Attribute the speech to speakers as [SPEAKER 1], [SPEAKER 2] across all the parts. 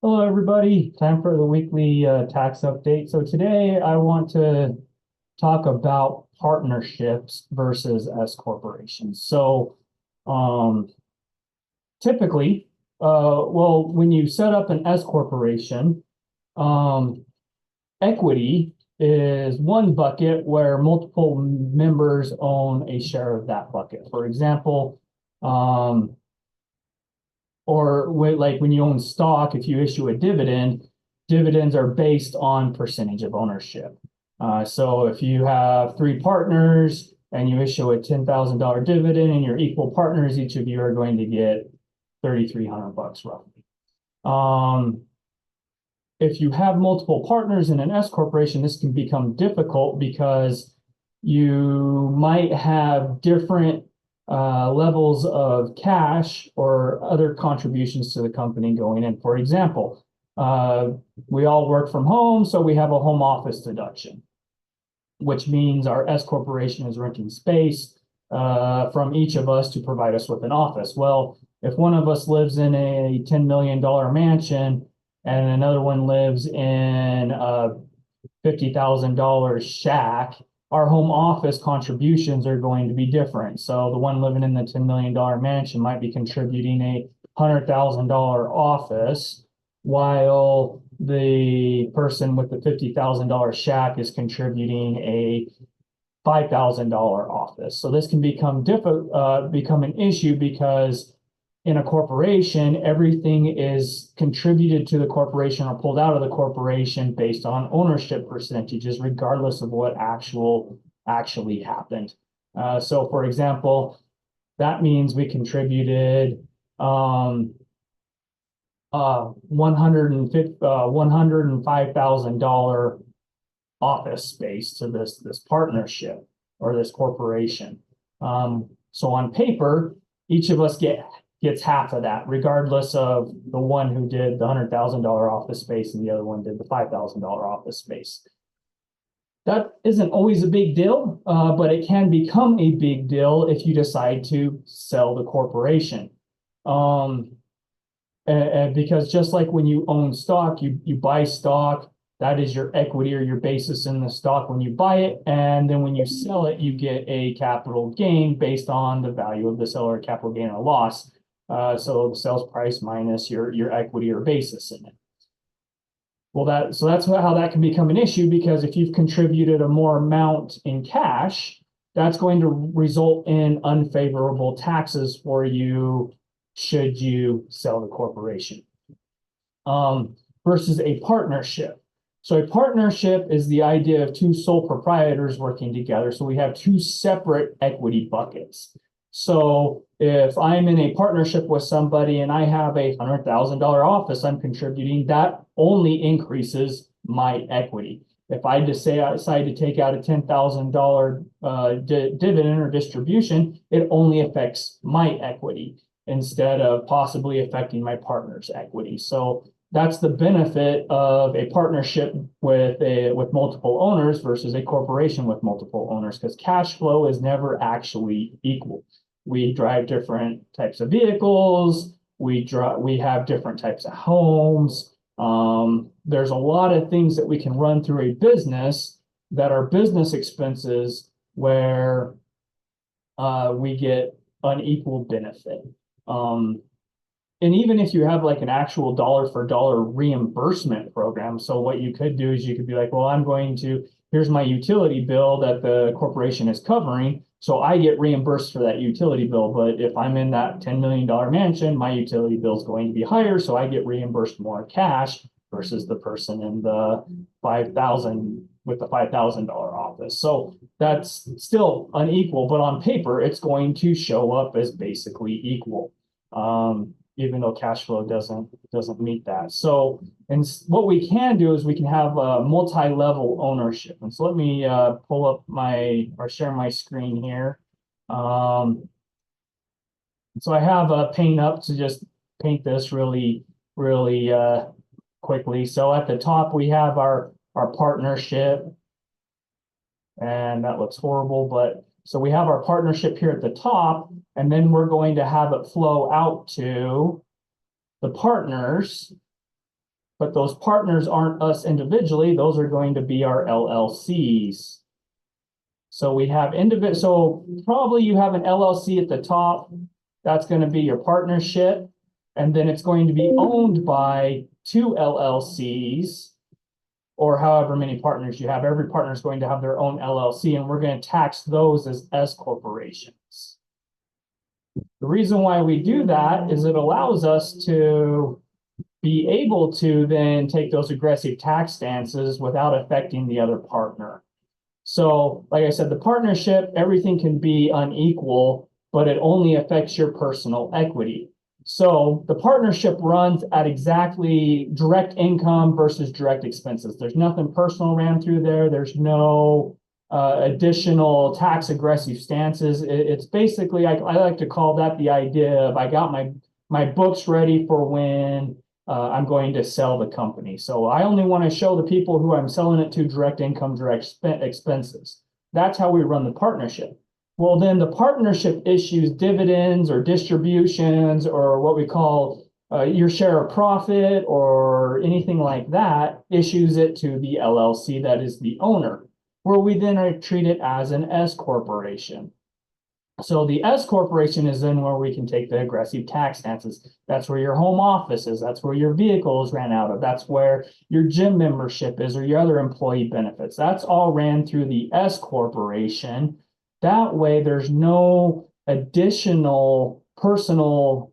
[SPEAKER 1] Hello, everybody. Time for the weekly tax update. So today I want to talk about partnerships versus S corporations. So um, typically, well, when you set up an S corporation, um, equity is one bucket where multiple members own a share of that bucket. For example, um, like when you own stock, if you issue a dividend, dividends are based on percentage of ownership. So if you have three partners and you issue a $10,000 dividend and you're equal partners, each of you are going to get 3,300 bucks roughly. If you have multiple partners in an S corporation, this can become difficult because you might have different levels of cash or other contributions to the company going in. For example, we all work from home, so we have a home office deduction, which means our S corporation is renting space from each of us to provide us with an office. Well, if one of us lives in a $10 million mansion and another one lives in a $50,000 shack, our home office contributions are going to be different. So the one living in the $10 million mansion might be contributing a $100,000 office, while the person with the $50,000 shack is contributing a $5,000 office. So this can become an issue because in a corporation, everything is contributed to the corporation or pulled out of the corporation based on ownership percentages, regardless of what actually happened. So for example, that means we contributed $105,000 office space to this partnership or this corporation. So on paper, each of us gets half of that, regardless of the one who did the $100,000 office space and the other one did the $5,000 office space. That isn't always a big deal, but it can become a big deal if you decide to sell the corporation. Because just like when you own stock, you buy stock, that is your equity or your basis in the stock when you buy it. And then when you sell it, you get a capital gain based on the value of the seller, capital gain or loss. So the sales price minus your equity or basis in it. Well, that's how that can become an issue, because if you've contributed a more amount in cash, that's going to result in unfavorable taxes for you should you sell the corporation. Versus a partnership. So a partnership is the idea of two sole proprietors working together. So we have two separate equity buckets. So if I'm in a partnership with somebody and I have a $100,000 office I'm contributing, that only increases my equity. If I decide to take out a $10,000 dividend or distribution, it only affects my equity instead of possibly affecting my partner's equity. So that's the benefit of a partnership with multiple owners versus a corporation with multiple owners, because cash flow is never actually equal. We drive different types of vehicles. We have different types of homes. There's a lot of things that we can run through a business that are business expenses where we get unequal benefit. And even if you have like an actual dollar for dollar reimbursement program, so what you could do is you could be like, well, here's my utility bill that the corporation is covering, so I get reimbursed for that utility bill. But if I'm in that $10 million mansion, my utility bill is going to be higher, so I get reimbursed more cash versus the person in the $5,000 with the $5,000 office. So that's still unequal, but on paper, it's going to show up as basically equal. Even though cash flow doesn't meet that. So, and what we can do is we can have a multi-level ownership. And so let me pull up share my screen here. So I have a paint up to just paint this really quickly. So at the top we have our partnership, and that looks horrible, but so we have our partnership here at the top, and then we're going to have it flow out to the partners but those partners aren't us individually. Those are going to be our LLCs. So we have so probably you have an LLC at the top. That's going to be your partnership. And then it's going to be owned by 2 LLCs or however many partners you have. Every partner is going to have their own LLC, and we're going to tax those as S corporations. The reason why we do that is it allows us to be able to then take those aggressive tax stances without affecting the other partner. So, like I said, the partnership, everything can be unequal, but it only affects your personal equity. So the partnership runs at exactly direct income versus direct expenses. There's nothing personal ran through there. There's no additional tax aggressive stances. It's basically, I like to call that the idea of I got my books ready for when I'm going to sell the company. So I only want to show the people who I'm selling it to direct income, direct expenses. That's how we run the partnership. Well, then the partnership issues dividends or distributions or what we call your share of profit or anything like that, issues it to the LLC that is the owner, where we then treat it as an S corporation. So the S corporation is then where we can take the aggressive tax stances. That's where your home office is. That's where your vehicles ran out of. That's where your gym membership is or your other employee benefits. That's all ran through the S corporation. That way, there's no additional personal,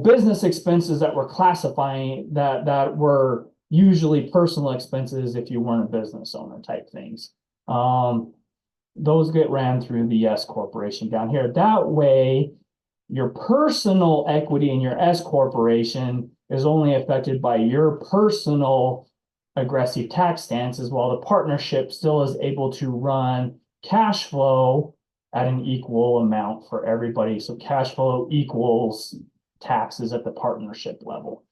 [SPEAKER 1] business expenses that we're classifying that were usually personal expenses if you weren't a business owner type things. Those get ran through the S corporation down here. That way, your personal equity in your S corporation is only affected by your personal aggressive tax stances, while the partnership still is able to run cash flow at an equal amount for everybody. So cash flow equals taxes at the partnership level.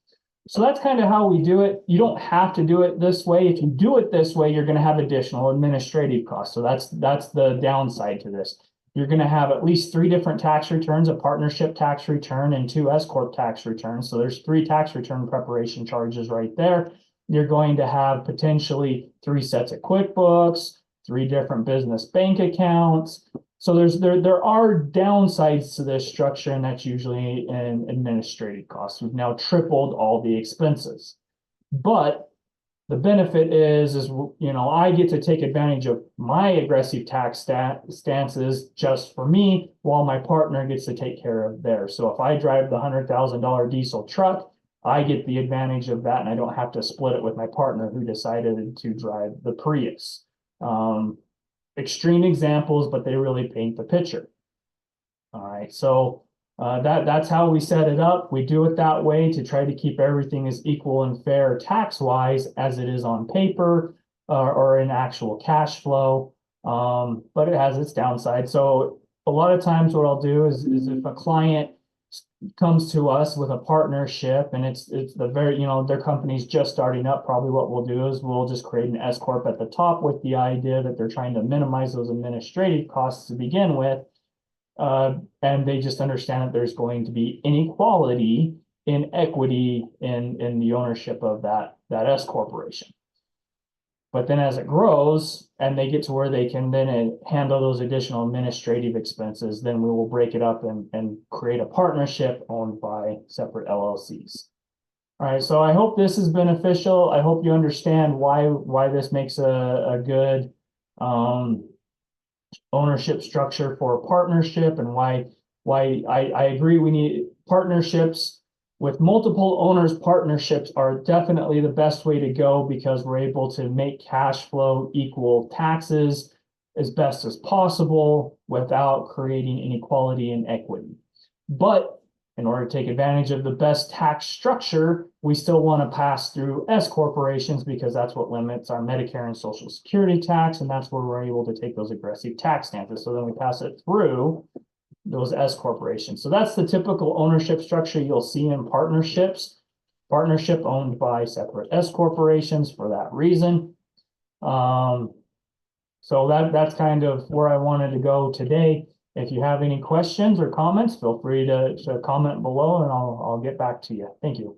[SPEAKER 1] So that's kind of how we do it. You don't have to do it this way. If you do it this way, you're going to have additional administrative costs. So that's the downside to this. You're going to have at least 3 different tax returns, a partnership tax return and 2 S corp tax returns. So there's 3 tax return preparation charges right there. You're going to have potentially 3 sets of QuickBooks, 3 different business bank accounts. So there are downsides to this structure, and that's usually an administrative cost. We've now tripled all the expenses. But the benefit is I get to take advantage of my aggressive tax stances just for me, while my partner gets to take care of theirs. So if I drive the $100,000 diesel truck, I get the advantage of that, and I don't have to split it with my partner who decided to drive the Prius. Extreme examples, but they really paint the picture. All right, so that's how we set it up. We do it that way to try to keep everything as equal and fair tax-wise as it is on paper or in actual cash flow, but it has its downside. So a lot of times what I'll do is if a client comes to us with a partnership and it's the very, their company's just starting up, probably what we'll do is we'll just create an S corp at the top with the idea that they're trying to minimize those administrative costs to begin with. And they just understand that there's going to be inequality in equity in the ownership of that S corporation. But then as it grows and they get to where they can then handle those additional administrative expenses, then we will break it up and create a partnership owned by separate LLCs. All right, so I hope this is beneficial. I hope you understand why this makes a good ownership structure for a partnership, and why I agree we need partnerships. With multiple owners, partnerships are definitely the best way to go because we're able to make cash flow equal taxes as best as possible without creating inequality in equity. But in order to take advantage of the best tax structure, we still want to pass through S corporations because that's what limits our Medicare and Social Security tax, and that's where we're able to take those aggressive tax stances. So then we pass it through those S corporations. So that's the typical ownership structure you'll see in partnerships. Partnership owned by separate S corporations for that reason. So that's kind of where I wanted to go today. If you have any questions or comments, feel free to comment below and I'll get back to you. Thank you.